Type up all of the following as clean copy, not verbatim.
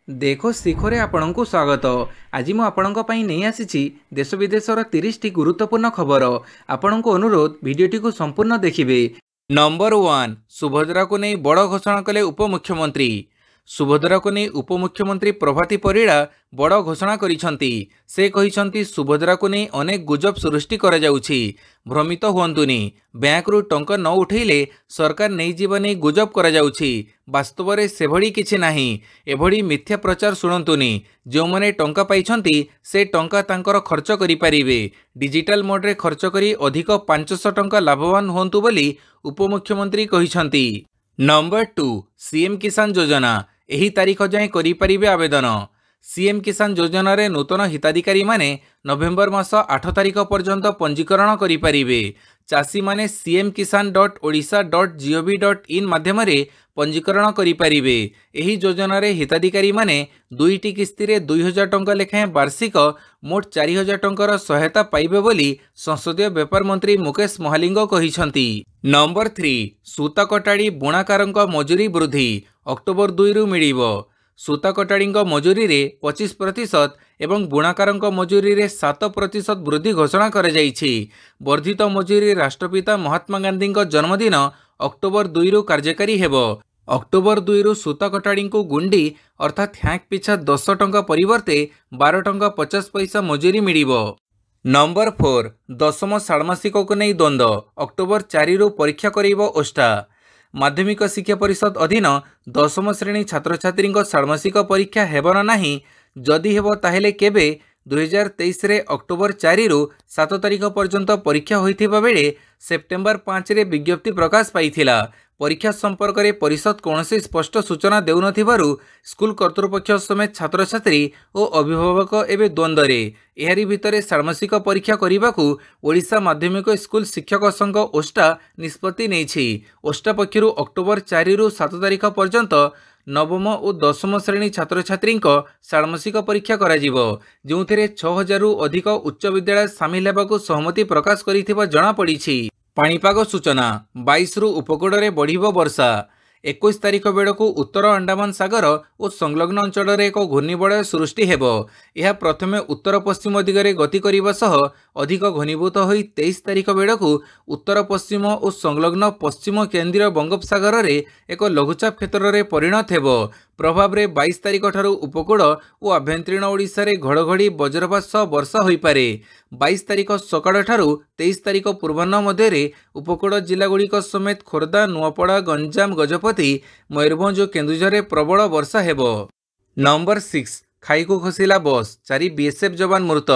देखो शिखरे आपणଙ୍କୁ स्वागत। आज मु आपणଙ୍କ ପାଇଁ ନେଇ ଆସିଛି देश विदेशर 30ଟି गुरुत्वपूर्ण खबर। आपणଙ୍କୁ अनुरोध भिडियोटी को संपूर्ण देखिबे। नंबर 1 सुभद्रा को नहीं बड़ घोषणा कले उपमुख्यमंत्री। सुभद्रा को नहीं उपमुख्यमंत्री प्रभाती परिड़ा बड़ घोषणा करिसंती। से कहिसंती सुभद्रा को नहीं अनेक गुजब सृष्टि करा जाउछि। भ्रमित हुअंतुनी। बैंक रु टंका न उठैले सरकार नहीं जीव नहीं गुजब करा जाउछि। वास्तव में सेभड़ी किछि नाही। एभड़ी मिथ्या प्रचार शुणंतुनी। जो माने टंका पाइछंती से टंका तांकर खर्च करि पारिबे। डिजिटल मोड रे खर्च करी अधिक 500 टंका लाभवान होंतु बोली उपमुख्यमंत्री कहिसंती। नंबर 2 सीएम किसान योजना एही तारीख जाए करि पारिबे आवेदन। सीएम किसान योजना रे नूतन हिताधिकारी माने नवेम्बर मास 8 तारीख पर्यंत पंजीकरण करि पारिबे। चाषी माने cm-kisan.odisha.gov.in माध्यम रे पंजीकरण करि पारिबे। एही योजना रे हिताधिकारी माने दुईटी किस्ती रे 2000 टंका लेखाएं वार्षिक मोट 4000 टंकार सहायता पाइबे बोली संसदीय व्यापार मंत्री मुकेश महालिंग कहिसंती। नंबर 3 सूता कटाड़ी बुणाकारंक मजूरी वृद्धि अक्टोबर 2 रु मिलिबो। सूता कटाड़ींक मजूरी रे 25% एवं बुणाकारंक मजूरी रे 7% वृद्धि घोषणा कर जाइछि। वर्धित मजूरी राष्ट्रपिता महात्मा गांधी जन्मदिन अक्टोबर 2 रु कार्यकारी हेबो। अक्टोबर 2 रु सूता कटाड़ी को गुंडी अर्थात हैंक पिछा 10 टंका परिवर्ते 12 टंका 50 पैसा मजूरी मिलिबो। नंबर 4 दशम षाण्मासिक को नहीं द्वंद्व अक्टोबर 4 रु परीक्षा करिबो ओष्टा। माध्यमिक शिक्षा परिषद अधीन दशम श्रेणी छात्र छात्री षाण्मासिक परीक्षा हेबन नाही। जदि हेबो ताहेले केबे 2023 रे अक्टोबर 4 रु 7 तारीख पर्यंत परीक्षा होइथिबा बेले सेप्टेम्बर 5 रे विज्ञप्ति प्रकाश पाइथिला। परीक्षा संपर्क में परिषद कौनसी स्पष्ट सूचना देउनथिबारु स्कूल कर्तृपक्ष समेत छात्र छात्री और अभिभावक एवं द्वंद्वे। एहारी भितरे षाण्मासिक परीक्षा करने ओडिशा माध्यमिक स्कूल शिक्षक संघ ओष्टा निष्पत्ति नेछि। ओष्टा पक्षरु अक्टोबर 4 रु 7 तारीख पर्यंत नवम और दशम श्रेणी छात्र छात्री षाण्मासिक परीक्षा कराजिबो। जोंथिरे 6000 रु अधिक उच्च विद्यालय सामिल हेबाकु सहमति प्रकाश करिथिबा जणा पड़िछि। पाणीपाग सूचना 22 रु उपकूल में बढ़िबो वर्षा। 21 तारीख बेड़कू उत्तर अंडमान सागर और संलग्न अंचल में एक घूर्णिबलय सृष्टि हेबो। यह प्रथमे उत्तर पश्चिम दिगरे गति करिबा सह अधिक घनीभूत होई 23 तारीख बेड़कू उत्तर पश्चिम और संलग्न पश्चिम केंद्रीय बंगोपसागर रे एक लघुचाप क्षेत्र में परिणत हेबो। प्रभाव रे 22 तारीख ठारू उपकूल और आभ्यंतरीण ओडिशा रे घड़घड़ी वज्रपात सह वर्षा होई पारे। 22 तारीख सकाळ ठारू 23 तारीख पूर्वाह्न मध्य उपकूल जिलागुड़िक समेत खोर्धा नुआपड़ा गंजाम गजपति मयूरभंज और केन्दुझर प्रबल वर्षा हेबो। नंबर 6 खाई को खसिला बस 4 बीएसएफ जवान मृत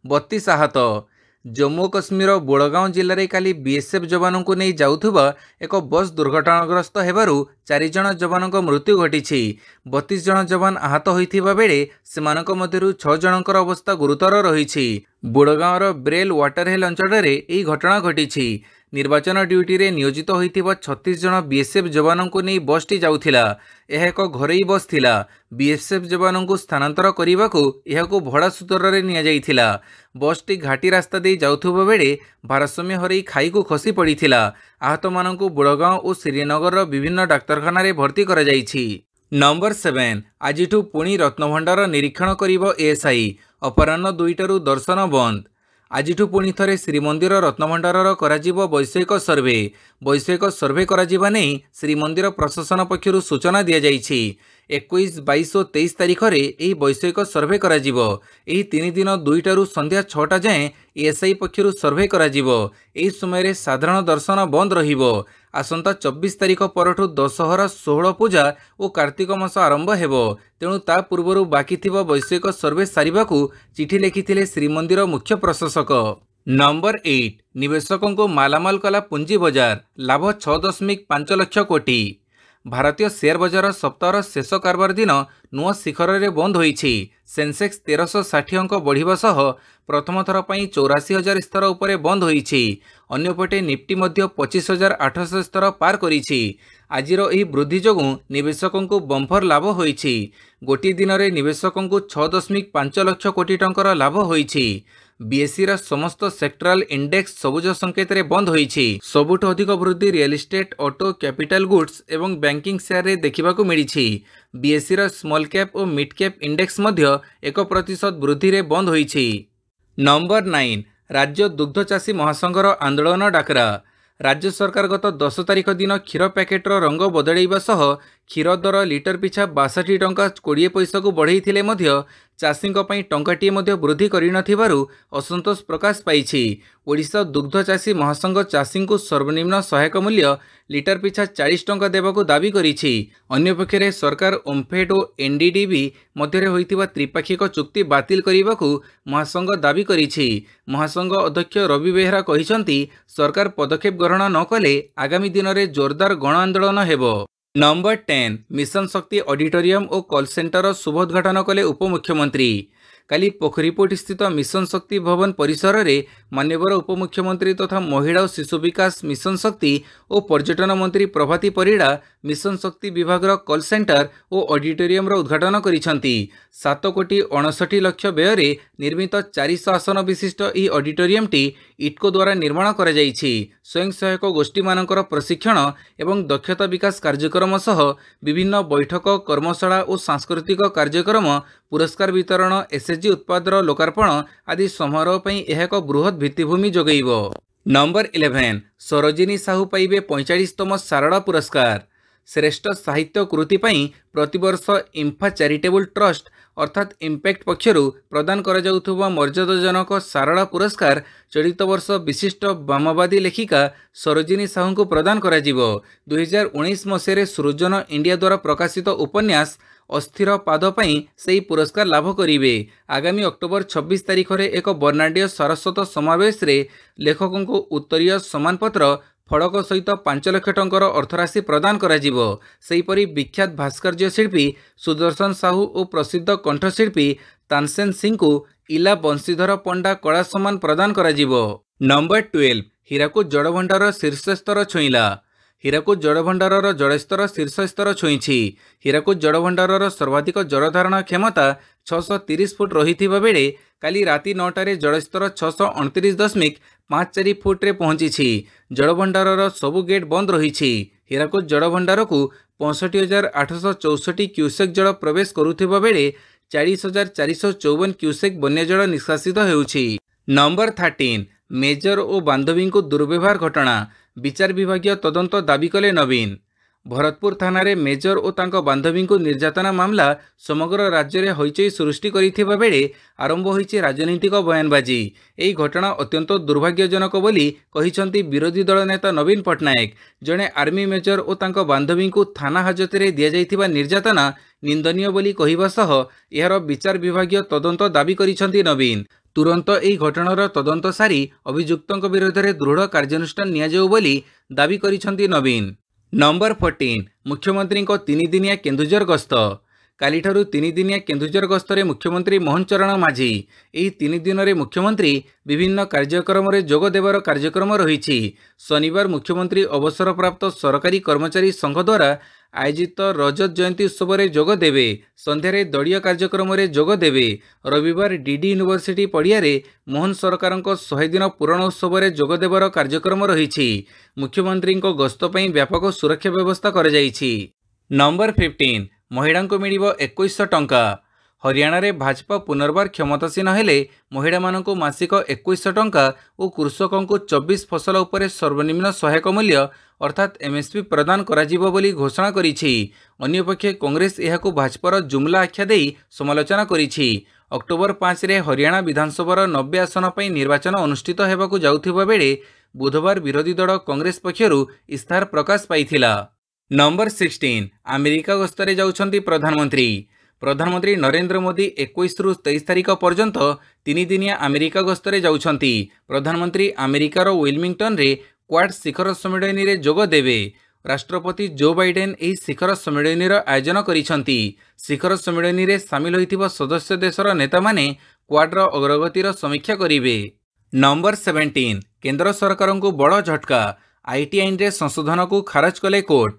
32 आहत। जम्मू कश्मीर बुड़गांव जिले में काली बीएसएफ जवानों को नहीं जाउथुबा एक बस दुर्घटनाग्रस्त हेबारु 4 जण जवानों मृत्यु घटी। 32 जण जवान आहत होइथिबा बेले सेमानक मध्यरु 6 जनकर अवस्था गुरुतर रही। बुड़गांवर ब्रेल वाटरहेल अंचल में यह घटना घटी। निर्वाचन ड्यूटी रे नियोजित होइथिबा 36 जण बीएसएफ जवानों को नहीं बसटी जाउथिला। यह एक घरोई बस थिला। बीएसएफ जवानों को स्थानांतर करने को यह भड़ा सूत्र में नियाजाइथिला। बसटी घाटी रास्ता दे जाउथुबा बेले भारसाम्य हरई खाई को खसी पड़ीथिला। आहत मानकु बुड़गांव और श्रीनगर विभिन्न डाक्तरखाना रे भर्ती करा जाइछि। नंबर 7 आजिठु पुणी रत्नभंडार निरीक्षण करिबो एएसआई। अपराह्न 2टारू दर्शन बंद। आजिठु पुणी थरे श्रीमंदिर रत्नभंडारर कराजिबो वैषयिक सर्वे। वैषयिक सर्वे कराजिबा नै श्रीमंदिर प्रशासन पक्षरु सूचना दिया जाइछि। 21, 22 और 23 तारीख रे एही वैषयिक सर्वे कराजिबो। एही 3 दिन 2टारू संध्या 6टा जाए एएसआई पक्षरु सर्वे कराजिबो। एही समय रे साधारण दर्शन बंद रहिबो। आसंता 24 तारीख परठू दशहरा 16 पूजा और कार्तिक मास आरंभ हेबो। तेणु ता पूर्वरु बाकी थिबा वैषयिक सर्वे सारिबाकू चिठी लिखिथिले श्रीमंदिर मुख्य प्रशासक। नंबर 8 निवेशकों को मालामाल कला पुंजी बाजार लाभ 6.5 लाख कोटी। भारतीय शेयर बजार सप्ताहर शेष कारबार दिन नुआ शिखर में बंद होइछि। सेंसेक्स 1360 अंक बढ़िबा सह प्रथम थर पई 84,000 स्तर उपरे बंद होइछि। अन्यपटे निफ्टी मध्य 25,800 स्तर पार करिछि। आजिर एही वृद्धि जोगु निवेशकों को बम्फर लाभ होइछि। गोटी दिन में निवेशकों को 6.5 लाख कोटी टंकार लाभ होइछि। बीएसई रा समस्त सेक्टराल इंडेक्स सबुज संकेत रे बंद होइछि। सबुठ अधिक वृद्धि real estate, auto, capital goods एवं बैंकिंग शेयर रे देखिबाकू मिलिछि। बीएसई रो स्मॉल कैप और मिड कैप इंडेक्स मध्य 1% वृद्धि रे बंद होईछि। नंबर 9 राज्य दुग्ध चाषी महासंघर आंदोलन डाकरा। राज्य सरकार गत 10 तारिख दिन क्षीर पैकेट्र रंग बदलैवा सह क्षीर दर लिटर पिछा 62 टंका 20 पैसा को बढ़ाई मध्य चाषींक पई टंकाटिए मध्य वृद्धि करिनथिबारु असंतोष प्रकाश पाइछि। ओडिशा दुग्ध चाषी महासंघ चाषी को सर्वनिम्न सहायक मूल्य लिटर पिछा 40 टंका देबाकू दाबी करिछि। अन्यपक्षरे सरकार ओम्फेड और एनडीडीबी मध्य होइतिबा त्रिपाक्षिक चुक्ति बातिल करिबाकू महासंघ दाबी करिछि। महासंघ अध्यक्ष रवि बेहरा कहिसंती सरकार पदक्षेप ग्रहण न कले आगामी दिन में जोरदार गण आंदोलन हेबो। नंबर 10 मिशन शक्ति ऑडिटोरियम और कॉल सेंटर शुभोद्घाटन कले उपमुख्यमंत्री। काली पोखरीपुट स्थित मिशन शक्ति भवन परिसर में माननीय उपमुख्यमंत्री तथा महिला और शिशु विकास मिशन शक्ति और पर्यटन मंत्री प्रभाती परिड़ा मिशन शक्ति विभाग कॉल सेंटर और ऑडिटोरियम उद्घाटन करिसेंती। 7,59,00,000 व्यय निर्मित 400 आसन विशिष्ट यह ऑडिटोरियम टी इटको द्वारा निर्माण करा जाइछि। स्वयं सहायक गोष्ठी मानकर प्रशिक्षण एवं दक्षता विकास कार्यक्रम सह विभिन्न बैठक कर्मशाला और सांस्कृतिक कार्यक्रम पुरस्कार वितरण एसएचजी उत्पादर लोकार्पण आदि समारोह पई यह एक बृहत भित्तिभूमि जोगैबो। नंबर 11 सरोजिनी साहू पाइबे 45तम सारड़ा पुरस्कार। श्रेष्ठ साहित्य कृति पई प्रतिवर्ष इम्फा चैरिटेबल ट्रस्ट अर्थात इम्पैक्ट पक्षरु प्रदान करा जाउथुबा मर्यादाजनक सारड़ा पुरस्कार चलित वर्ष विशिष्ट वामवादी लेखिका सरोजिनी साहू को प्रदान करा जिवो। 2019 मसीह सृजन इंडिया द्वारा प्रकाशित उपन्यास अस्थिर पाद पई सेही पुरस्कार लाभ करिवे। आगामी अक्टोबर 26 तारिख रे एक वर्णाढ्य सारस्वत समावेश रे लेखकों को उत्तरीय सम्मानपत्र फड़क सहित 5 लाख टंकार अर्थराशि प्रदान करा जिवो। सेहीपरि विख्यात भास्कर्य शिल्पी सुदर्शन साहू और प्रसिद्ध कंठशिल्पी तानसेन सिंह को इला बंशीधर पंडा कला सम्मान प्रदान करा जिवो। नंबर 12 हीराकुद जड़भंडार शीर्ष स्तर छुईला। हीराकुद जड़भंडार जलस्तर शीर्ष स्तर छुईछि। हीराकुद जड़भंडार सर्वाधिक जलधारण क्षमता 630 फुट रही बेले काली राति 9टारे जलस्तर 629.54 फुट रे पहुंची। जलभंडार सबु गेट बंद रही। हीराकुद जलभंडार को 65,864 क्यूसेक जल प्रवेश करुथिबा बेले 40,454 क्यूसेक बन्य जल निष्कासित हेउछि। नंबर 13 मेजर और बांधवी को दुर्व्यवहार घटना विचार विभागीय तदंत दाबी कले नवीन। भरतपुर थाना रे मेजर और तांको बांधवी को निर्यातना मामला समग्र राज्य में हईचई सृष्टि करिथिबा बेले आरंभ होईछि राजनीतिक बयानबाजी। एही घटना अत्यंत दुर्भाग्यजनक बोली कहिसंती विरोधी दल नेता नवीन पट्टनायक। जड़े आर्मी मेजर और तांको बांधवी को थाना हाजत रे दिया जाइथिबा निर्यातना निंदनीय बोली कहिबा सह एहार विचार विभागीय तदंत दाबी करिसंती नवीन। तुरंत यह घटनार तदंत सारी अभियुक्तों विरोध में दृढ़ कार्यानुष्ठान निया जाऊ बोली दाबी करिसंती नवीन। नंबर 14 मुख्यमंत्री को 3 दिनिया केन्दुझर गस्त। कालीठारु 3 दिनिया केन्दुझर गस्तरे मुख्यमंत्री मोहन चरण माझी। यही 3 दिन में मुख्यमंत्री विभिन्न कार्यक्रम में जोग देवार कार्यक्रम रही। शनिवार मुख्यमंत्री अवसर प्राप्त सरकारी कर्मचारी संघ द्वारा आयोजित रजत जयंती उत्सव में जोग देवे। संध्यारे दलीय कार्यक्रम में जोग देवे। रविवार डीडी यूनिवर्सिटी पड़िया मोहन सरकार 100 दिन पूरण उत्सव में जोग देवार कार्यक्रम रही। मुख्यमंत्री गस्त पई व्यापक सुरक्षा व्यवस्था कर जाइछि। नंबर 15 महिला को मिल 2100 टंका। हरियाणा रे भाजपा पुनर्बार क्षमतासीन हेले महिला मानक मासिक 2100 टंका और कृषकों को 24 फसल उपरे सर्वनिम्न सहायक मूल्य अर्थात एमएसपी प्रदान कराजिबो बोली घोषणा करिछि। अन्यपक्षे कांग्रेस यहाकू भाजपार जुमला आख्या देई समालोचना करिछि। अक्टोबर 5 रे हरियाणा विधानसभार 90 आसन पर निर्वाचन अनुष्ठित हेबाकू जाउथिबा बेले बुधवार विरोधी दल कांग्रेस पक्षरु इस्ताहार प्रकाश पाइथिला। नंबर 16 अमेरिका गस्तरे जाउछंती प्रधानमंत्री। प्रधानमंत्री नरेंद्र मोदी 21 रु 23 तारिख पर्यंत 3 दिनिया अमेरिका गस्तरे जाउछंती। प्रधानमंत्री अमेरिकार वेलिंगटन रे क्वाड शिखर सम्मेलन रे जोग देवे। राष्ट्रपति जो बाइडेन एही शिखर सम्मेलन आयोजन करिसंती। शिखर सम्मेलन रे सामिल होइथिबा सदस्य देशर नेता माने क्वाडर अग्रगतिर समीक्षा करिवे। नंबर 17 केंद्र सरकार को बड़ झटका। आईटी आईन रे संशोधन को खारज कले कोर्ट।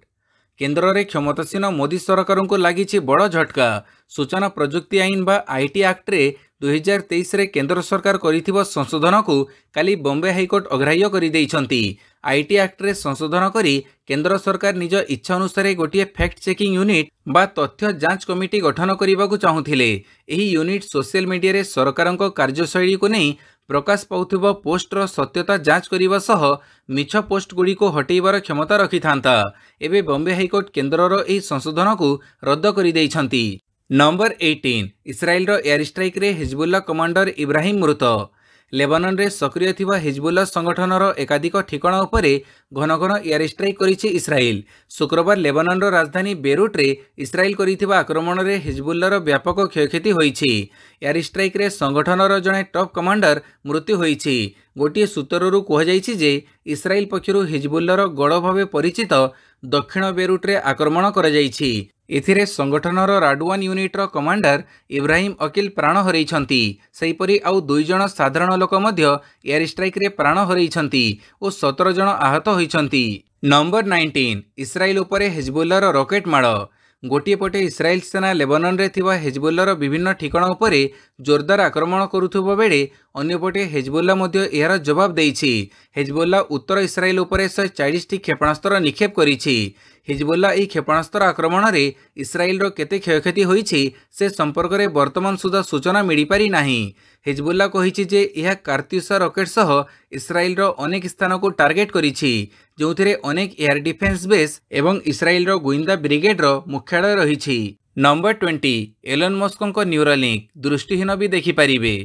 केंद्र रे क्षमतासीन मोदी सरकार को लगी बड़ झटका। सूचना प्रजुक्ति आईन बा आईटी एक्ट रे 2023 रे केंद्र सरकार करिथिबो संशोधन को काली बॉम्बे हाईकोर्ट अग्राह्य करि दैछंती। आईटी एक्ट रे संशोधन करी केंद्र सरकार निज इच्छा अनुसार गोटे फैक्ट चेकिंग यूनिट बा तथ्य जांच कमिटी गठन करने चाहूथिले। एही यूनिट सोशल मीडिया रे सरकारक कार्यशैली को नहीं प्रकाश पाउथिबो पोस्टर सत्यता जांच करिबा सह मिछ पोस्ट गुडी को हटेइबार क्षमता रखि थांता। एबे बॉम्बे हाईकोर्ट केंद्रर एही संशोधन को रद्द करि दैछंती। नंबर 18 इस्राएल रो एयर स्ट्राइक रे हिजबुल्ला कमांडर इब्राहिम मृत। लेबानन रे सक्रिय थिबा हिजबुल्ला संगठनर एकाधिक ठिकाणा उपरे घन घन एयर स्ट्राइक करिछि इस्राएल। शुक्रवार लेबानन रो राजधानी बेरुट रे इस्राएल करिथिबा आक्रमण रे हिजबुल्लार व्यापक क्षयक्षति होईछि। एयर स्ट्राइक रे संगठनर जणे टॉप कमांडर मृत्यु होईछि। गोटे सूत्ररू कहुଯାଇଛି जे इस्राएल पक्षरु हिजबुल्लार गड़ भावे परिचित दक्षिण बेरुट रे आक्रमण करा जाईछि। एथिरे संगठनर राडवान यूनिट्र कमांडर इब्राहिम अकिल प्राण हरैछंती। सेहिपरि आउ 2 जण साधारण लोक मध्य एयर स्ट्राइक रे प्राण हरैछंती ओ 17 जण आहत होईछंती। नंबर 19 इस्राएल उपरे हिजबुल्लार रॉकेट माड़। गोटे पटे इस्राएल सेना लेबानन रे थिबा हिजबुल्लार विभिन्न ठिकाणा उपरे जोरदार आक्रमण करुथबो बेले अन्यपटे हिजबुल्ला मध्य एहार जवाब देइछि। हिजबुल्ला उत्तर इस्राएल उपरे 140 टी क्षेपणास्त्र निक्षेप करिछि। हिजबुल्ला एही क्षेपणास्त्र आक्रमण रे इस्राएल रो केते क्षयक्षति होईछि से संपर्क रे वर्तमान सुधा सूचना मिली पारि नाही। हिजबुल्ला कहिछि जे यह कार्त्यूसा रॉकेट सह इस्राएल रो अनेक स्थान को टार्गेट करिछि जोथिरे अनेक एयर डिफेंस बेस एवं इस्राएल रो गुइंदा ब्रिगेड रो मुख्यालय रहिछि। नंबर 20 एलन मस्क न्यूरालिंक दृष्टिहीन भी देखि पारिबे।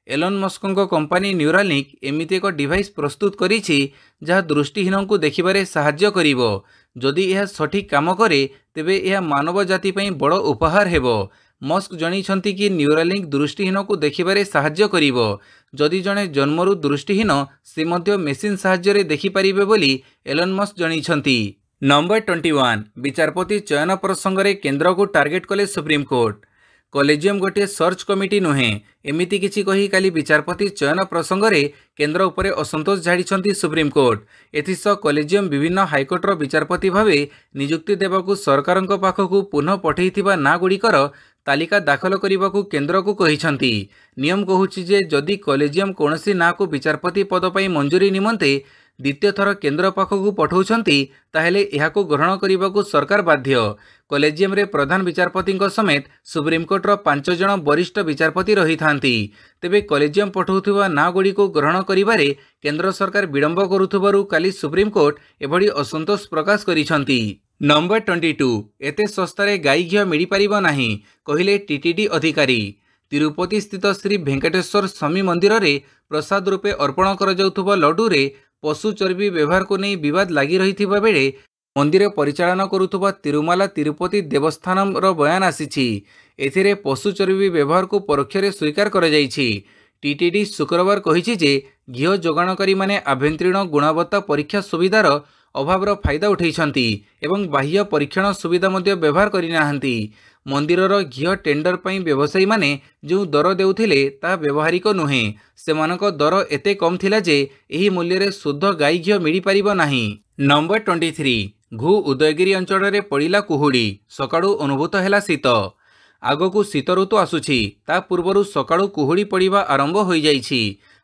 एलन मस्क कंपनी न्यूरालिंक एमिति एक डिवाइस प्रस्तुत करिछि जहा दृष्टिहीन को देखिबारे सहाय्य करिवो। जदि यह सठिक काम करे तेबे यह मानव जाति पई बड़ उपहार हेबो। मस्क जणिछंती कि न्यूरालिंक दृष्टिहीन को देखिबारे सहाय्य करिवो। जदि जणे जन्मरु दृष्टिहीन से मध्य मेसिन सहाय्य रे देखि पारिबे बोली एलन मस्क जणिछंती। नंबर 21 विचारपति चयन प्रसंग रे केंद्र को टार्गेट कले सुप्रीम कोर्ट। कॉलेजियम गोटे सर्च कमिटी नुहे एमिति किछि कही काली विचारपति चयन प्रसंग रे केंद्र उपरे असंतोष झाड़ी सुप्रीम कोर्ट। एथिसह कॉलेजियम विभिन्न हाईकोर्टर विचारपति भावे नियुक्ति देवाकू सरकारक पाखकू पुनः पठेइथिबा ना गुड़िकर तालिका दाखल करने केंद्र को कहिछंती। नियम कहूछि जे जदि कॉलेजियम कौनसी ना को विचारपति पद पई मंजूरी निमंते द्वितीय थर केंद्र पाखकू पठाउछंती ताहेले एहाकू ग्रहण करने सरकार बाध्य। कॉलेजियम रे प्रधान विचारपति समेत सुप्रीम कोर्टर 5 जण वरिष्ठ विचारपति रही थांती। तेबे कॉलेजियम पठाउथिबा ना गुडी को ग्रहण करिबारे केंद्र सरकार विलंब करुथबारु काली सुप्रीम कोर्ट एभली असंतोष प्रकाश करिसंती। नंबर 22 एते सस्तारे गाई घिଅ मिली पारिबो नाही कहिले टीटीडी अधिकारी। तिरुपति स्थित श्री वेंकटेश्वर स्वामी मंदिर रे प्रसाद रूपे अर्पण कर जाउथबा लड्डू रे पशु चर्बी व्यवहार को नहीं विवाद लगी रही बेले मंदिर परिचालन करुथबा तिरुमाला तिरुपति देवस्थानम रो बयान आसीछि। एथिरे पशु चर्बी व्यवहार को परोक्ष रे स्वीकार करा जायछि। टीटीडी शुक्रवार कहिछि जे घिଅ जोगाणकारी माने आभ्यंतरीण गुणवत्ता परीक्षा सुविधार अभावर फायदा उठैछंती एवं बाह्य परीक्षण सुविधा मध्य व्यवहार करिनाहांती। मंदिरर घिଅ टेंडर पई व्यवसायी माने जो दर देउथिले ता व्यवहारिक नुहे। सेमानक दर एते कम थिला जे एही मूल्य रे शुद्ध गाई घिଅ मिली पारिबो नाही। नंबर 23 घु उदयगिरी अंचल रे पड़िला कुहुड़ी सकाळू अनुभूत हैला शीत। आगकू शीत ऋतु आसुछि ता पूर्वरु सकाळू कुहुड़ी पड़िबा आरंभ होई जाइछि।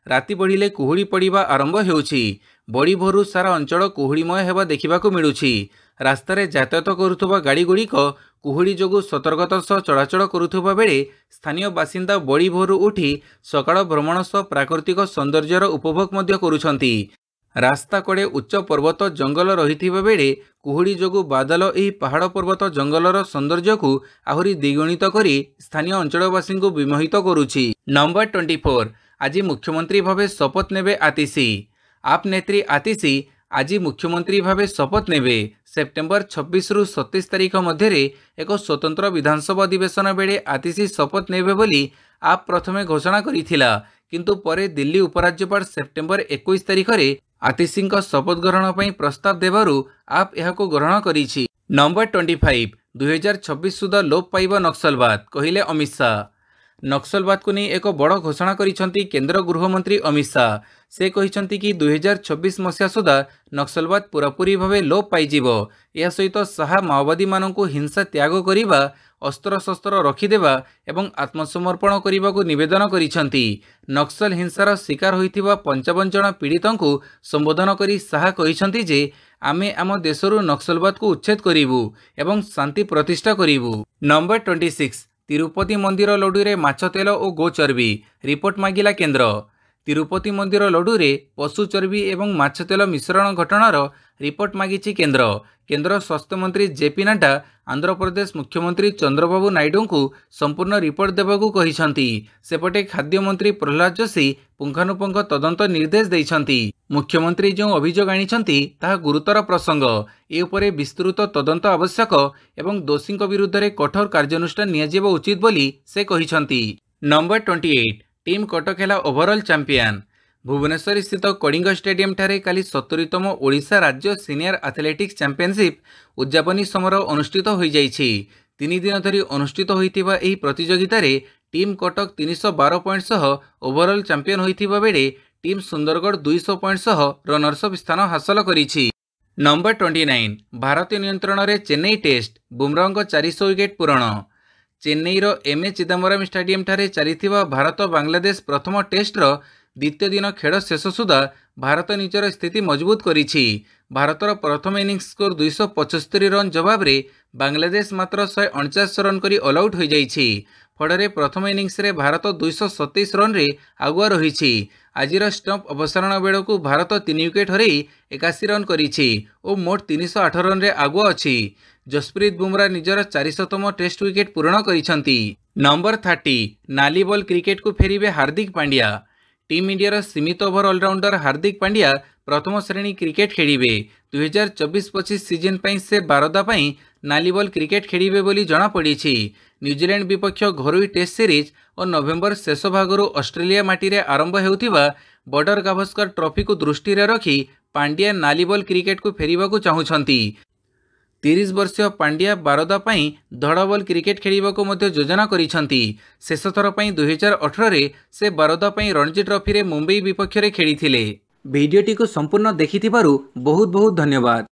राति बढ़िले कुहुड़ी पड़िबा आरंभ हेउछि। बड़ी भोरु सारा अंचल कुहुड़ीमय हेबा देखिबाकू मिलुछि। रास्तारे यातायात करुथबा गाड़ी गुड़िक कुहुड़ी जोगु सतर्कतार सह चलाचल करुथबा बेले स्थानीय बासिंदा बड़ी भोरु उठी सकाळ भ्रमण सह प्राकृतिक सौंदर्यर उपभोग मध्य करुछंती। रास्ता कड़े उच्च पर्वत जंगल रहिथिबा बेले कुहुड़ी जोगु बादल एही पहाड़ पर्वत जंगलर सौंदर्य को आहुरी द्विगुणित करी स्थानीय अंचलवासी को विमोहित करुछि। नंबर 24 आज मुख्यमंत्री भावे शपथ नेबे आतिशी। आप नेत्री आतिशी आज मुख्यमंत्री भावे शपथ नेबे। सेप्टेम्बर 26 रु 27 तारीख मध्य एक स्वतंत्र विधानसभा अधिवेशन बेले आतिशी शपथ नेबे बोली आप प्रथमे घोषणा करिथिला, किंतु परे दिल्ली उपराज्यपाल सेप्टेम्बर 21 तारीख रे आतिशी शपथ ग्रहण पर प्रस्ताव देवारु आप यहाको ग्रहण करिछि। नंबर 25 2026 सुधा लोप पाइबा नक्सलवाद कहिले अमित शाह। नक्सलवाद को नहीं एक बड़ घोषणा करिसेंती केंद्र गृहमंत्री अमित शाह। से कहिसेंती कि 2026 मसीहा सुधा नक्सलवाद पूरापूरी भाव लोप पाइजिबो। या सहित शाह माओवादी माननकु हिंसा त्याग करिबा, अस्त्र शस्त्र रखिदेवा एवं आत्मसमर्पण करने को निवेदन करिसेंती। नक्सल हिंसार शिकार होइथिबा 55 जन पीड़ितों संबोधन करी शाह कहिसेंती जे आमे आम देशरू नक्सलवाद को उच्छेद करिवु एवं शांति प्रतिष्ठा करिवु। नंबर 26 तिरुपति मंदिर लड्डू माछ तेल और गो चर्बी रिपोर्ट मागिला केंद्र। तिरुपति मंदिर लड्डू पशु चर्बी एवं माछ तेल मिश्रण घटनार रिपोर्ट मागिछि केंद्र। केंद्र स्वास्थ्य मंत्री जेपी नड्डा आंध्र प्रदेश मुख्यमंत्री चंद्रबाबू नायडू को संपूर्ण रिपोर्ट देबाकू कहिसेंती। सेपटे खाद्य मंत्री प्रहलाद जोशी पुंखानुपुंख तदंत निर्देश देइछंती। मुख्यमंत्री जो अभियोग आनिछंती ताहा गुरुतर प्रसंग। ए उपरे विस्तृत तदंत आवश्यक एवं दोषी विरुद्ध रे कठोर कार्यानुष्ठान नियाजिबा उचित बोली से कहिछंती। नंबर 28 टीम कटक हेला ओभरऑल चैंपियन। भुवनेश्वर स्थित कलिंग स्टेडियम ठारे काली 70तम ओडिशा राज्य सीनियर एथलेटिक्स चैंपियनशिप उद्यापनी समर अनुष्ठित हो जाइछि। 3 दिन धरी अनुष्ठित होइतिबा एही प्रतियोगिता रे टीम कटक 312 पॉइंट सह ओभरऑल चैंपियन होइतिबा बेले टीम सुंदरगढ़ 200 पॉइंट सह रनर्स अप स्थान हासिल करिछि। नंबर 29 भारतीय नियंत्रण रे चेन्नई टेस्ट बुमराह 400 विकेट पूरण। चेन्नईर एमए चिदम्बरम स्टेडियम ठारे चलिथिबा भारत बांग्लादेश प्रथम टेस्टर द्वितीय दिन खेल शेष सुधा भारत निजर स्थिति मजबूत करिछि। भारतर प्रथम इनिंग्स स्कोर 275 रन जवाब रे बांग्लादेश मात्र 149 रन करी ऑल आउट हो जाइछि। फଳରେ प्रथम इनिंग्स रे भारत 227 रन रे आगुआ रहिछि। आजिर स्टंप अवसारण बेलू भारत 3 विकेट हरई 81 रन करिछि और मोट 308 रन रे आगुआ अछि। जसप्रीत बुमराह निजर 400तम टेस्ट विकेट पूर्ण करिसेंती। नंबर 30 नाली बॉल क्रिकेट को फेरिबे हार्दिक पांड्या। टीम इंडिया सीमित ओभर ऑलराउंडर हार्दिक पांड्या प्रथम श्रेणी क्रिकेट खेलिबे। 2024-25 सीजन पई से बारदा पई नाली बॉल क्रिकेट खेलिबे बोली जना पड़िछि। न्यूजीलैंड विपक्ष घरोई टेस्ट सीरीज और नवेम्बर शेष भागरू ऑस्ट्रेलिया माटी रे आरंभ हेउथिबा बॉर्डर गावस्कर ट्रॉफी को दृष्टि रे रखी पांड्या नाली बॉल क्रिकेट को फेरिबाकू चाहुछंती। 30 वर्षीय पांड्या बारदा पई धड़ा बॉल क्रिकेट खेलिबाकू मध्य योजना करिसेंती। शेष थर पई 2018 रे से बारदा पई रणजी ट्रॉफी रे मुंबई विपक्ष रे खेलिथिले। वीडियोटी को संपूर्ण देखिथिबारु बहुत बहुत धन्यवाद।